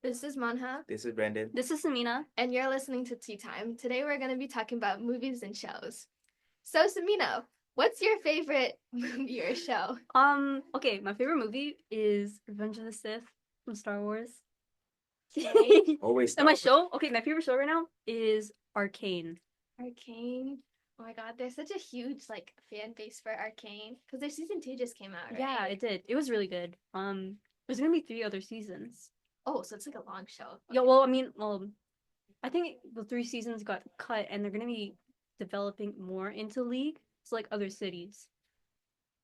This is Manha, This is Brandon. This is Samina. and you're listening to Tea Time. Today we're going to be talking about movies and shows. So, Samina, what's your favorite movie or show? Okay, my favorite movie is Revenge of the Sith from Star Wars. Okay. Always. And my show, my favorite show right now is Arcane. Arcane. Oh my god, there's such a huge fan base for Arcane because their season 2 just came out, right? Yeah, it did. It was really good. There's gonna be 3 other seasons. Oh, so it's like a long show. Yeah, well, I think the 3 seasons got cut, and they're gonna be developing more into League. It's like other cities.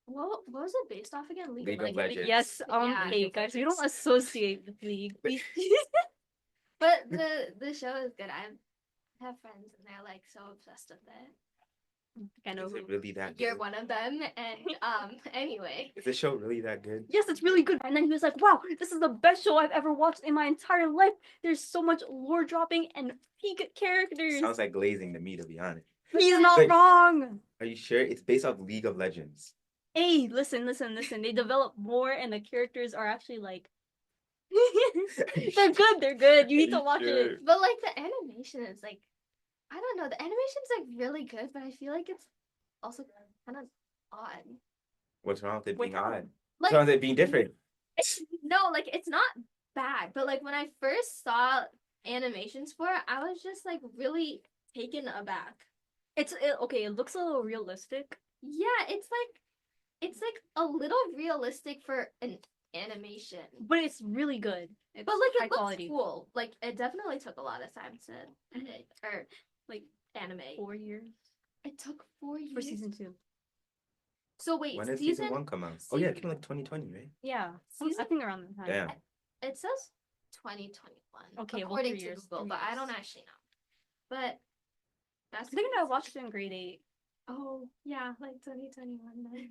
What was it based off again? League of Legends. Yes, Yeah, hey League of guys, we don't Legends. associate with League. But the show is good. I have friends and they're like so obsessed with it. I know Is who. it really that good? You're one of them, and anyway. Is the show really that good? Yes, it's really good. And then he was like, wow, this is the best show I've ever watched in my entire life. There's so much lore dropping and peak characters. Sounds like glazing to me, to be honest. He's not Wait. wrong. Are you sure? It's based off League of Legends. Hey, listen. They develop more and the characters are actually like they're good. You need to watch Sure. it. But the animation is I don't know, the animation's really good, but I feel like it's also kind of odd. What's wrong with it Wait, being how? odd? What's wrong with it being different? No, it's not bad, but when I first saw animations for it, I was just really taken aback. It looks a little realistic. Yeah, it's a little realistic for an animation. But it's really good. It's But high it looks quality. cool. It definitely took a lot of time to edit or anime. 4 years It took 4 years for season 2. So wait, When did season 1 come out? Oh yeah, it came out like 2020, right? Yeah, I think around that time. Damn. It says 2021. Okay, well, according 3 to years, Google, 3 but I years. don't actually know. But that's I think I crazy. watched it in grade 8. Oh yeah, 2021 then.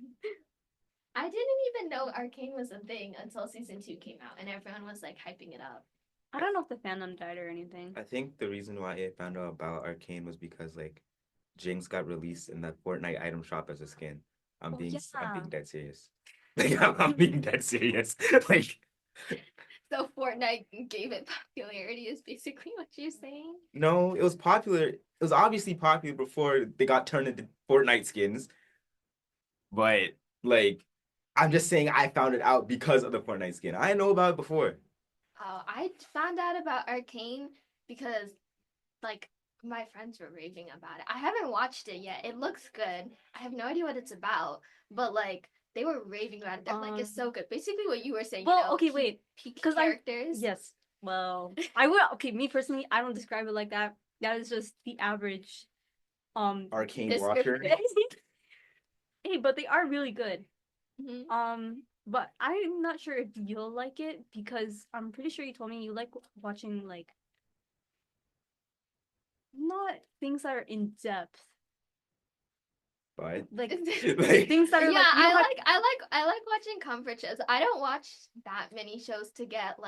I didn't even know Arcane was a thing until season 2 came out, and everyone was hyping it up. I don't know if the fandom died or anything. I think the reason why I found out about Arcane was because Jinx got released in that Fortnite item shop as a skin. I'm Oh, being yeah. dead serious. I'm being dead serious. So Fortnite gave it popularity is basically what you're saying. No, it was popular. It was obviously popular before they got turned into Fortnite skins. But I'm just saying I found it out because of the Fortnite skin. I didn't know about it before. Oh, I found out about Arcane because my friends were raving about it. I haven't watched it yet. It looks good. I have no idea what it's about, but they were raving about it. They're it's so good. Basically what you were saying. Well, okay, wait. Peak 'Cause characters. Yes. Well, I would. Okay, me personally, I don't describe it like that. That is just the average. Arcane watcher. Hey, but they are really good. Mhm. But I'm not sure if you'll like it because I'm pretty sure you told me you like watching not things that are in depth, But like Like- things that are Yeah, you know I like watching comfort shows. I don't watch that many shows to get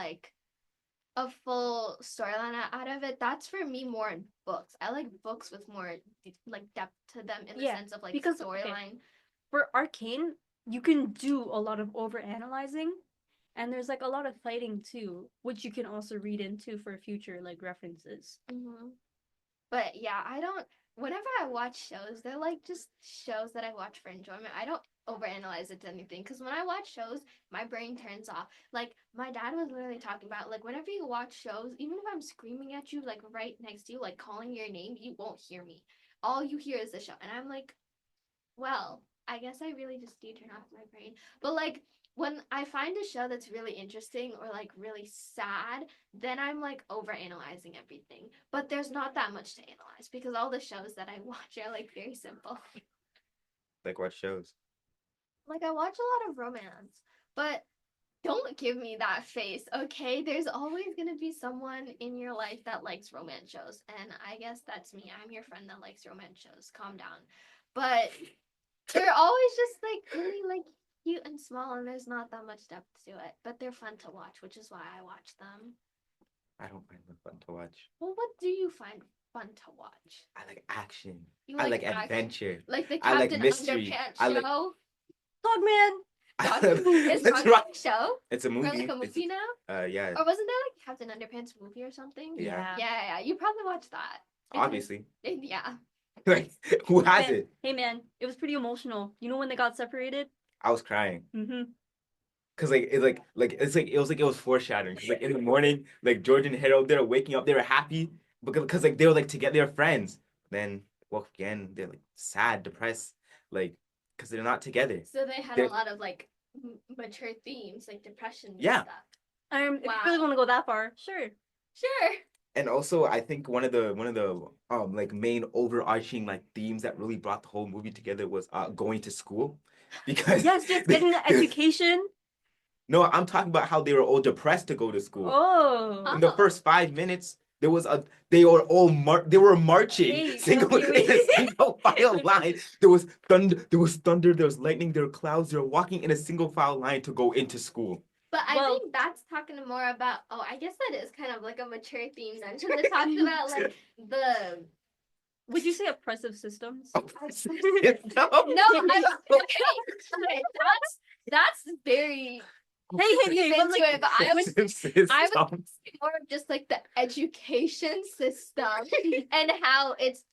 a full storyline out of it. That's for me more in books. I like books with more depth to them in the Yeah, sense of because, okay. storyline. For Arcane, you can do a lot of over analyzing, and there's a lot of fighting too, which you can also read into for future references. Mm-hmm. But yeah, I don't. Whenever I watch shows, they're just shows that I watch for enjoyment. I don't overanalyze it to anything because when I watch shows, my brain turns off. My dad was literally talking about whenever you watch shows, even if I'm screaming at you right next to you, calling your name, you won't hear me. All you hear is the show, and I'm well, I guess I really just do turn off my brain. But when I find a show that's really interesting or really sad, then I'm over analyzing everything. But there's not that much to analyze because all the shows that I watch are very simple. what shows? I watch a lot of romance, but don't give me that face, okay? There's always gonna be someone in your life that likes romance shows, and I guess that's me. I'm your friend that likes romance shows. Calm down. But they're always just really cute and small, and there's not that much depth to it. But they're fun to watch, which is why I watch them. I don't find them fun to watch. Well, what do you find fun to watch? I like action. You I like action? adventure. Like the I like Captain mystery. Underpants I show? like- Dogman. Is Let's Congo rock. a show? It's a Or movie. like a movie now? Yeah, Or wasn't there like Captain Underpants movie or something? Yeah. Yeah. You probably watched that. obviously. Yeah. Like, who Hey, has man. it? Hey man, it was pretty emotional. You know when they got separated? I was crying. Mm-hmm. Cause it was foreshadowing. Cause like in the morning, like George and Harold, they're waking up, they were happy because like they were like together, they're friends. Then woke again, they're like sad, depressed, like because they're not together. So they had They're- a lot of like mature themes, like depression and Yeah. stuff. If you Wow. really want to go that far, sure. Sure. And also, I think one of the like main overarching like themes that really brought the whole movie together was going to school, because Yes, just getting an education. no, I'm talking about how they were all depressed to go to school. Oh. In the first 5 minutes, they were all they were marching Hey, single okay, in a single file line. There was thunder, there was lightning, there were clouds. They were walking in a single file line to go into school. But I Well- think that's talking more about. Oh, I guess that is kind of like a mature theme then. Because it talks about like the. Would you say oppressive systems? No, okay, that's very Hey, but into like, it. But I would I more of just like the education system and how it's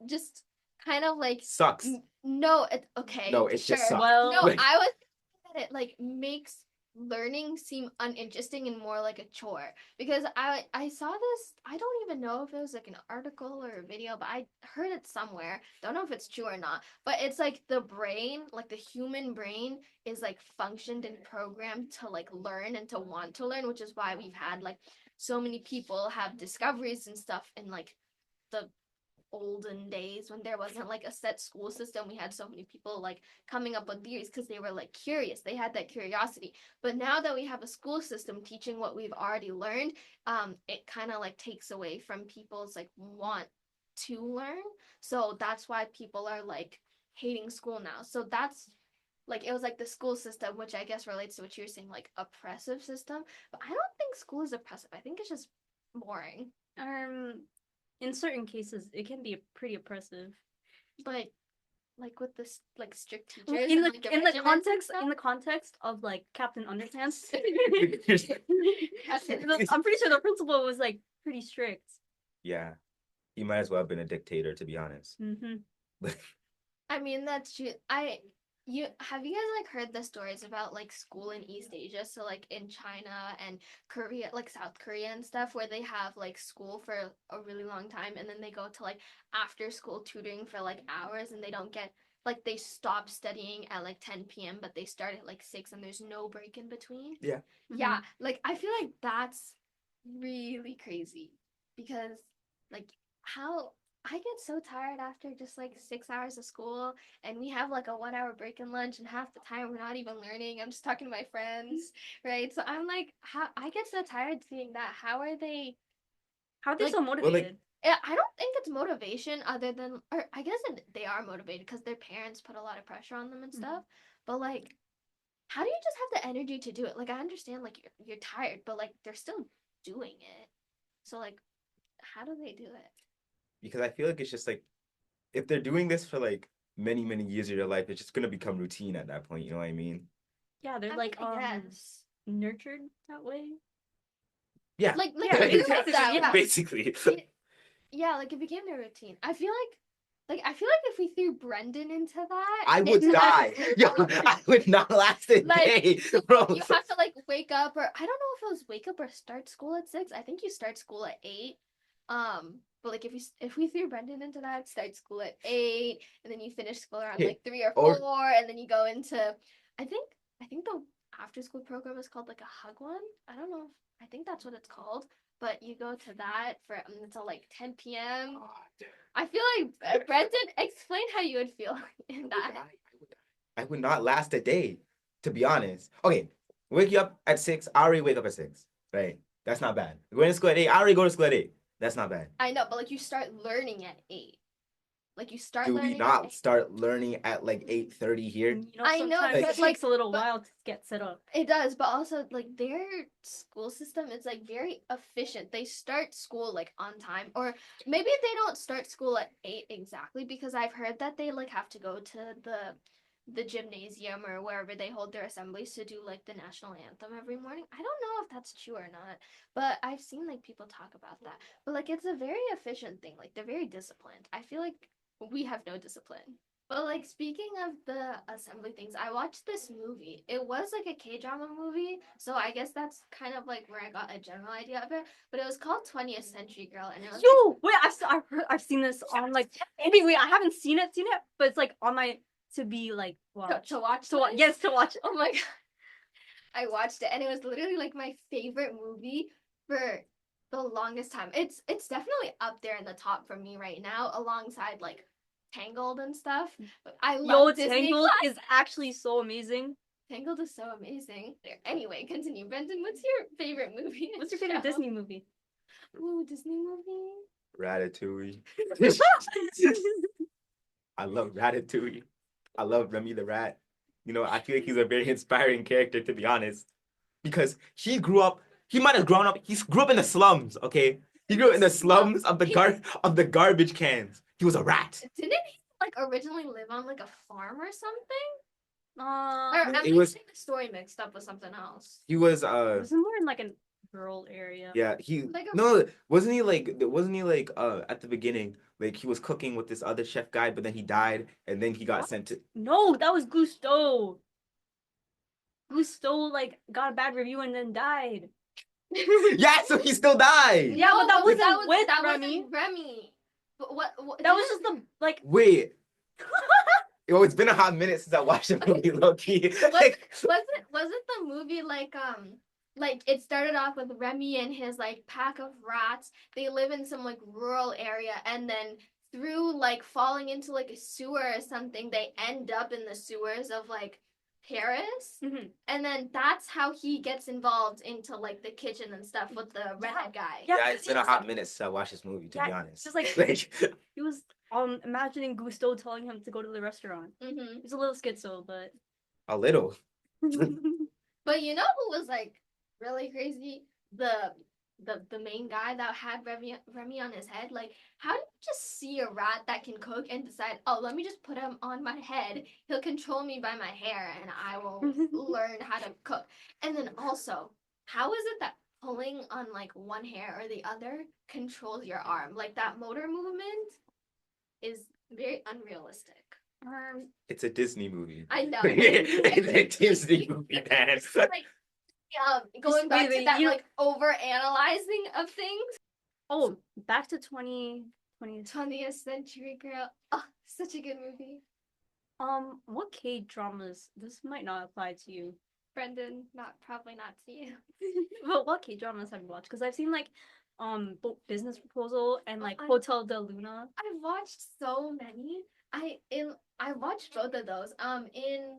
just kind of like sucks. no, it's okay. No, it sure. just sucks. well, No, Like- I was thinking that it like makes learning seem uninteresting and more like a chore because I saw this. I don't even know if it was like an article or a video, but I heard it somewhere. Don't know if it's true or not, but it's like the brain, like the human brain is like functioned and programmed to like learn and to want to learn, which is why we've had like so many people have discoveries and stuff in like the olden days when there wasn't like a set school system. We had so many people like coming up with theories because they were like curious, they had that curiosity. But now that we have a school system teaching what we've already learned, it kind of like takes away from people's like want to learn. So that's why people are like hating school now. So that's like it was like the school system, which I guess relates to what you're saying, like oppressive system. But I don't think school is oppressive. I think it's just boring. in certain cases, it can be pretty oppressive. Like with this like strict teachers In and, the like, in the regiments and context stuff? in the context of like Captain Underpants, Captain- I'm pretty sure the principal was like pretty strict. Yeah, he might as well have been a dictator, to be honest. Mm-hmm. I mean that's true. You have you guys like heard the stories about like school in East Asia, so like in China and Korea, like South Korea and stuff, where they have like school for a really long time and then they go to like after school tutoring for like hours and they don't get like they stop studying at like 10 p.m. but they start at like 6 and there's no break in between. Yeah. Yeah, like I feel like that's really crazy because like how I get so tired after just like 6 hours of school and we have like a 1 hour break in lunch and half the time we're not even learning. I'm just talking to my friends, right? So I'm like, how I get so tired seeing that. How are they? How are they Like- so Well, like- motivated? I don't think it's motivation other than, or I guess they are motivated because their parents put a lot of pressure on them and stuff. But like, how do you just have the energy to do it? Like I understand like you're tired, but like they're still doing it. So like, how do they do it? Because I feel like it's just like if they're doing this for like many years of their life, it's just gonna become routine at that point. You know what I mean? Yeah, they're I like mean, I guess. nurtured that way. Yeah. Like Yeah, it basically, feels that yeah. way. Basically. Yeah, like it became their routine. I feel like if we threw Brendan into that, I would it's die. Yo, I would not last a Like, day, bro. you have to like wake up, or I don't know if it was wake up or start school at 6. I think you start school at 8. But like if we threw Brendan into that, start school at 8, and then you finish school around Okay, like 3 or or- 4, and then you go into I think the after school program is called like a hug one. I don't know. I think that's what it's called. But you go to that for until like 10 p.m. I feel like Brendan, explain how you would feel in that. I would not last a day, to be honest. Okay, wake you up at 6. I already wake up at 6. Right? That's not bad. Going to school at 8. I already go to school at 8. That's not bad. I know, but like you start learning at 8. Like you start Do learning we at not 8. start learning at like 8:30 here? You know, I know, sometimes but, it like, takes a little but- while to get set up. It does, but also like their school system is like very efficient. They start school like on time, or maybe they don't start school at 8 exactly because I've heard that they like have to go to the gymnasium or wherever they hold their assemblies to do like the national anthem every morning. I don't know if that's true or not, but I've seen like people talk about that. But like it's a very efficient thing. Like they're very disciplined. I feel like we have no discipline. But like speaking of the assembly things, I watched this movie. It was like a K-drama movie, so I guess that's kind of like where I got a general idea of it. But it was called 20th Century Girl, and it was Yo, wait, I've seen this on like maybe wait, I haven't seen it, but it's like on my to be like like, to watch. to watch. list. Yes, to watch. Oh my god. I watched it and it was literally like my favorite movie for the longest time. It's definitely up there in the top for me right now, alongside like Tangled and stuff. But I Yo, love Disney. Tangled is actually so amazing. Tangled is so amazing. Anyway, continue. Brendan, what's your favorite movie? What's your favorite show? Disney movie? Ooh, Disney movie. Ratatouille. I love Ratatouille. I love Remy the Rat. You know, I feel like he's a very inspiring character, to be honest, because he might have grown up. He grew up in the slums. Okay, he grew up in the slums of the garbage cans. He was a rat. Didn't he like originally live on like a farm or something? Or Um, am It I was- getting the story mixed up with something else? He was it was more in like a rural area. yeah, he Like a- no, wasn't he like at the beginning, like he was cooking with this other chef guy, but then he died and then he got What? sent to No, that was Gusteau. Gusteau like got a bad review and then died. Yeah, so he still died. Yeah, but that wasn't that with that Remy. wasn't Remy. But what That was just the like Wait. Yo, it's been a hot minute since I watched the movie, low-key. wasn't the movie like it started off with Remy and his like pack of rats. They live in some like rural area, and then through like falling into like a sewer or something, they end up in the sewers of like Paris. Mhm. And then that's how he gets involved into like the kitchen and stuff with the redhead guy. Yeah, Yeah, it's been a hot minute since I watched this movie, to be Yeah, honest. just like- Like, he was imagining Gusteau telling him to go to the restaurant. Mm-hmm. He's a little schizo, but a little. But you know who was like really crazy? The main guy that had Remy on his head. Like, how do you just see a rat that can cook and decide, oh, let me just put him on my head. He'll control me by my hair, and I will learn how to cook. And then also, how is it that pulling on like one hair or the other controls your arm? Like that motor movement is very unrealistic. It's a Disney movie. I know. It's a Disney movie, man. Like, going back Wait, to that you- like over analyzing of things. oh, back to 2020. 20th Century Girl. Oh, such a good movie. What K dramas? This might not apply to you, Brendan, probably not to you. but what K dramas have you watched? Because I've seen like, both Business Proposal and like I- Hotel de Luna. I've watched so many. I watched both of those. In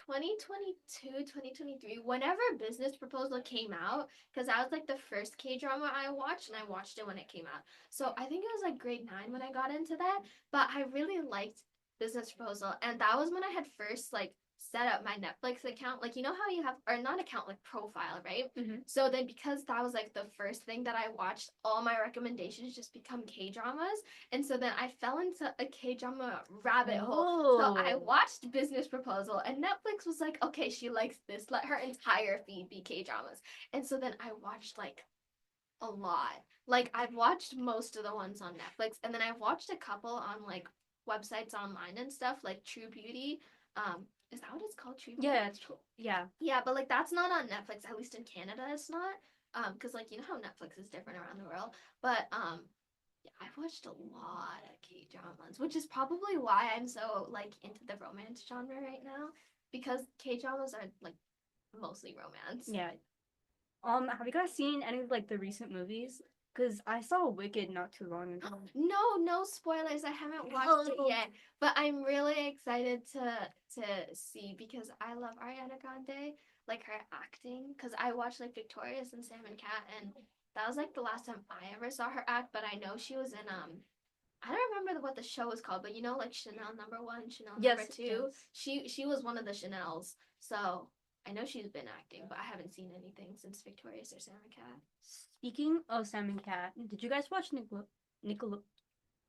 2022, 2023, whenever Business Proposal came out, because that was like the first K drama I watched, and I watched it when it came out. So I think it was like grade 9 when I got into that. But I really liked Business Proposal, and that was when I had first like set up my Netflix account. Like, you know how you have, or not account, like profile, right? Mhm. So then because that was like the first thing that I watched, all my recommendations just become K dramas. And so then I fell into a K drama rabbit hole. So I Oh. watched Business Proposal, and Netflix was like, okay, she likes this. Let her entire feed be K dramas. And so then I watched like a lot. Like I've watched most of the ones on Netflix, and then I've watched a couple on like websites online and stuff, like True Beauty. Is that what it's called? True Beauty? Yeah, it's yeah. Yeah, but like that's not on Netflix. At least in Canada, it's not. Because like you know how Netflix is different around the world. But yeah, I've watched a lot of K dramas, which is probably why I'm so like into the romance genre right now. Because K dramas are like mostly romance. Yeah. Have you guys seen any of like the recent movies? Because I saw Wicked not too long ago. No spoilers. I haven't watched it Oh. yet, but I'm really excited to see because I love Ariana Grande, like her acting. Because I watched like Victorious and Sam and Cat, and that was like the last time I ever saw her act. But I know she was in I don't remember what the show was called, but you know like Chanel #1, Chanel Yes, #2. yes. She was one of the Chanels, so I know she's been acting, but I haven't seen anything since Victorious or Sam and Cat. Speaking of Sam and Cat, did you guys watch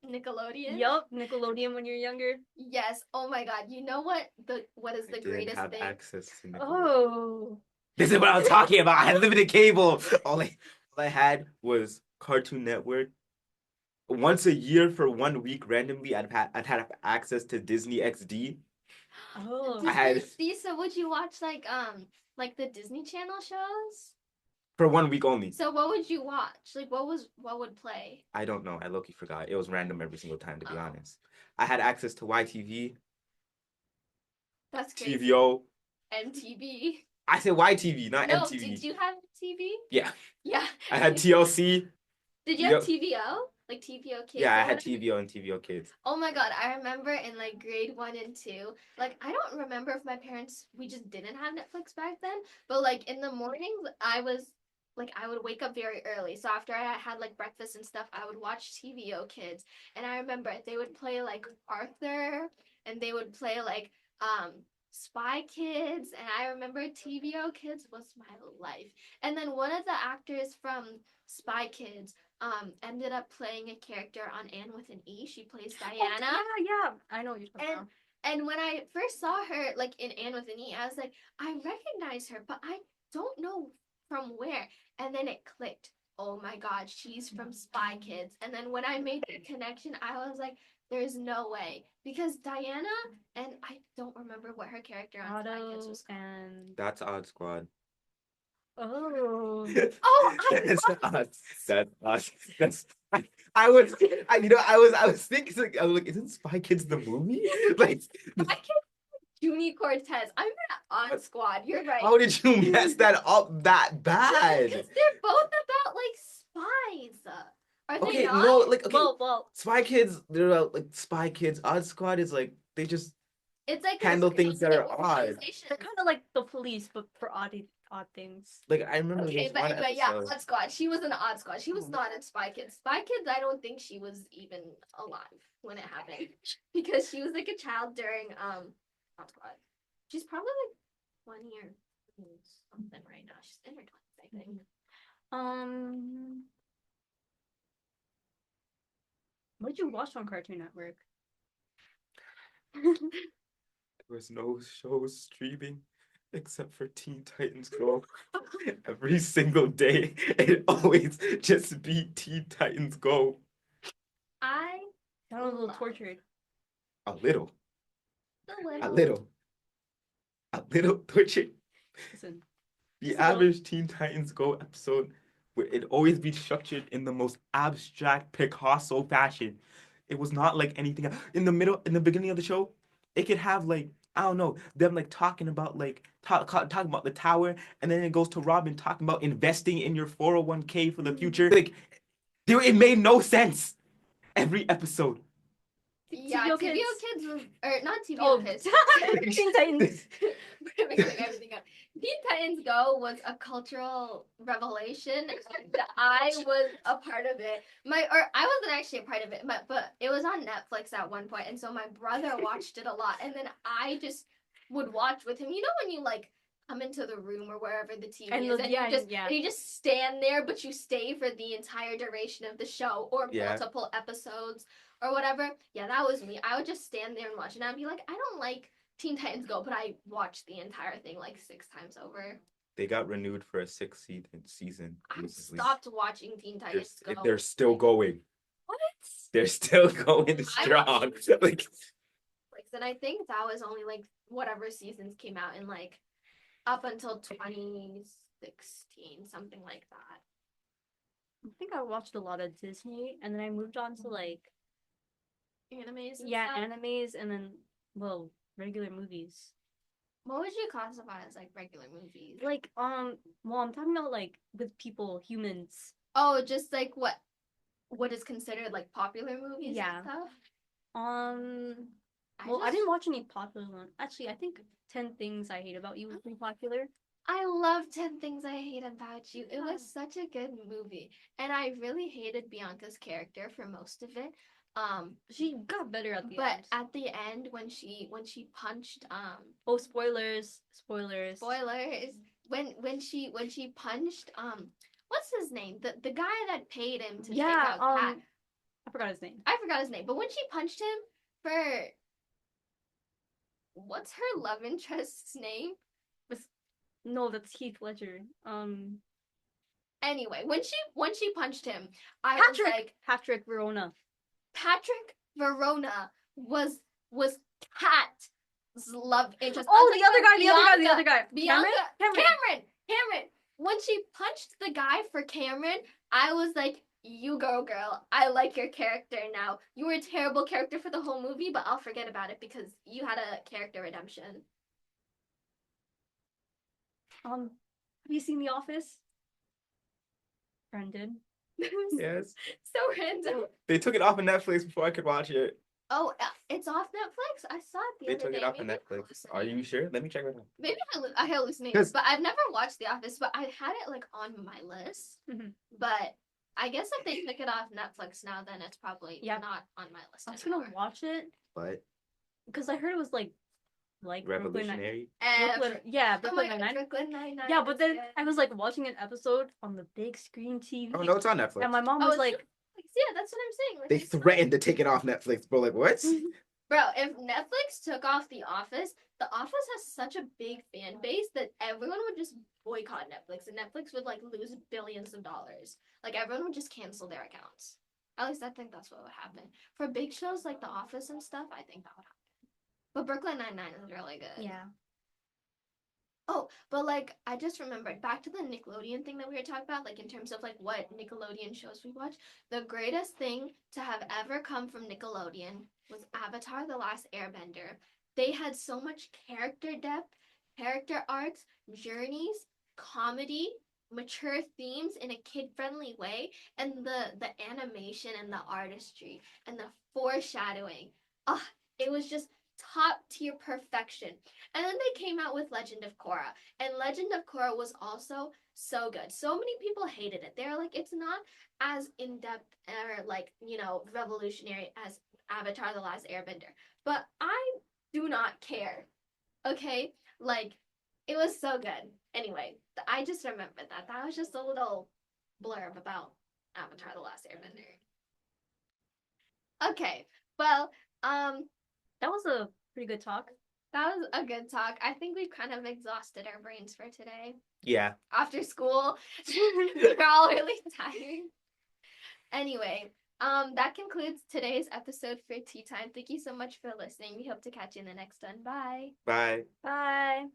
Nickelodeon. Yup, Nickelodeon when you're younger. Yes. Oh my God. You know what is I the didn't greatest have thing? access to Nickelodeon. Oh. This is what I'm talking about. I had limited cable. All I had was Cartoon Network. Once a year for 1 week, randomly, I'd have access to Disney XD. Oh. I had- Disney. So would you watch like the Disney Channel shows? For 1 week only. So what would you watch? Like what would play? I don't know. I low-key forgot. It was random every single time, to be Oh. honest. I had access to YTV, That's crazy. TVO. MTV. I said YTV, not No, MTV. did you have TV? Yeah. Yeah. I had TLC. Did you have Yo- TVO? Like TVO Kids? Yeah, I or had whatever? TVO and TVO Kids. Oh my God, I remember in like grade 1 and 2, like I don't remember if my parents, we just didn't have Netflix back then, but like in the mornings, I would wake up very early. So after I had like breakfast and stuff, I would watch TVO Kids. And I remember they would play like Arthur and they would play like Spy Kids. And I remember TVO Kids was my life. And then one of the actors from Spy Kids ended up playing a character on Anne with an E. She plays Diana. Oh, yeah. I know what you're talking about. And when I first saw her like in Anne with an E, I was like, I recognize her, but I don't know from where. And then it clicked. Oh my God, she's from Spy Kids. And then when I made the connection, I was like, there's no way. Because Diana, and I don't remember what her character on Spy Kids Otto was called. and That's Odd Squad. oh. Oh, I That's love odd. That's odd. That's I was thinking like, I was like, isn't Spy Kids the movie? Like, Spy Kids. Junie Cortez. I'm an Odd Squad. You're right. how did you mess that up that bad? Because they're both about like spies. Are they Okay, not? no, like okay, Well, Spy Kids, they're like Spy Kids. Odd Squad is like they just It's like handle this things that are secret odd. organization. they're kind of like the police, but for odd things. Like I remember Okay, this one but yeah, episode. Odd Squad. She was an Odd Squad. She was not in Spy Kids. Spy Kids, I don't think she was even alive when it happened because she was like a child during Odd Squad. She's probably like 1 year old something right now. She's in her 20s, I think. What did you watch on Cartoon Network? There was no shows streaming except for Teen Titans Go. Every single day, it always just be Teen Titans Go. I That was a little love- tortured. A little, the a little, a little tortured. Listen, The Just a little. average Teen Titans Go episode would it always be structured in the most abstract Picasso fashion. It was not like anything in the beginning of the show. It could have like I don't know them like talking about like talking about the tower, and then it goes to Robin talking about investing in your 401k for the future. Like, dude, it made no sense. Every episode. Yeah, TVO TVO Kids. Kids was, or not TVO Oh, Kids. Teen Titans. We're mixing everything up. Teen Titans Go was a cultural revelation, and I was a part of it. I wasn't actually a part of it, but it was on Netflix at one point, and so my brother watched it a lot, and then I just would watch with him. You know when you like come into the room or wherever the TV And is, the- and yeah, you just yeah. and you just stand there, but you stay for the entire duration of the show or Yeah. multiple episodes or whatever. Yeah, that was me. I would just stand there and watch, and I'd be like, I don't like Teen Titans Go, but I watched the entire thing like 6 times over. They got renewed for a 6th season. I recently. stopped watching Teen They're, Titans Go. they're still going. What? They're still going I strong. Like And I think that was only like whatever seasons came out in like up until 2016, something like that. I think I watched a lot of Disney, and then I moved on to like Animes. And yeah, stuff. animes, and then regular movies. What would you classify as like regular movies? Like well, I'm talking about like with people, humans. Oh, just like what is considered like popular movies Yeah. and stuff. Well, I didn't watch any popular ones. Actually, I think 10 Things I Hate About You was pretty popular. I love 10 Things I Hate About You. It Yeah. was such a good movie. And I really hated Bianca's character for most of it. She got better at the But end. at the end when she punched Oh, spoilers! spoilers when she punched what's his name? The guy that paid him to take Yeah, out Kat. I forgot his name. I forgot his name, but when she punched him for what's her love interest's name? No, that's Heath Ledger. Anyway, when she punched him, I was Patrick. like, Patrick Verona. Patrick Verona was Kat's love interest. Oh, I'm the other guy. Bianca, The other guy. Bianca, Cameron. Cameron. When she punched the guy for Cameron, I was like, you go, girl. I like your character now. You were a terrible character for the whole movie, but I'll forget about it because you had a character redemption. Have you seen The Office? Brendan. Yes. So random. They took it off of Netflix before I could watch it. Oh, it's off Netflix. I saw it the They other took day. it off of Maybe I Netflix. Are you sure? Let me check it out. Maybe I hallucinate, 'Cause- but I've never watched The Office. But I had it like on my list. Mhm. But I guess if they took it off Netflix now, then it's probably Yeah. not on my list I was anymore. gonna watch it But because I heard it was like revolutionary. Brooklyn, yeah, Oh Brooklyn my God, Nine-Nine. Brooklyn Nine-Nine. Yeah, but then yes. I was like watching an episode on the big screen TV, Oh no, it's on Netflix. and my mom Oh, was it's like, yeah, that's what I'm saying. Like, They it's not- threatened to take it off Netflix, bro. Like what? Bro, if Netflix took off The Office has such a big fan base that everyone would just boycott Netflix, and Netflix would like lose billions of dollars. Like everyone would just cancel their accounts. At least I think that's what would happen. For big shows like The Office and stuff, I think that would happen. But Brooklyn Nine-Nine is really good. yeah, Oh, but like I just remembered back to the Nickelodeon thing that we were talking about, like in terms of like what Nickelodeon shows we watch. The greatest thing to have ever come from Nickelodeon was Avatar: The Last Airbender. They had so much character depth, character arcs, journeys, comedy, mature themes in a kid-friendly way, and the animation and the artistry and the foreshadowing. Ah, it was just top tier perfection. And then they came out with Legend of Korra. And Legend of Korra was also so good. So many people hated it. They're like, it's not as in depth or like, revolutionary as Avatar: The Last Airbender. But I do not care. Okay? Like, it was so good. Anyway, I just remembered that. That was just a little blurb about Avatar: The Last Airbender. Okay. Well, that was a pretty good talk. that was a good talk. I think we've kind of exhausted our brains for today. Yeah. After school, we're all really tired. Anyway, that concludes today's episode for Tea Time. Thank you so much for listening. We hope to catch you in the next one. Bye. Bye. Bye.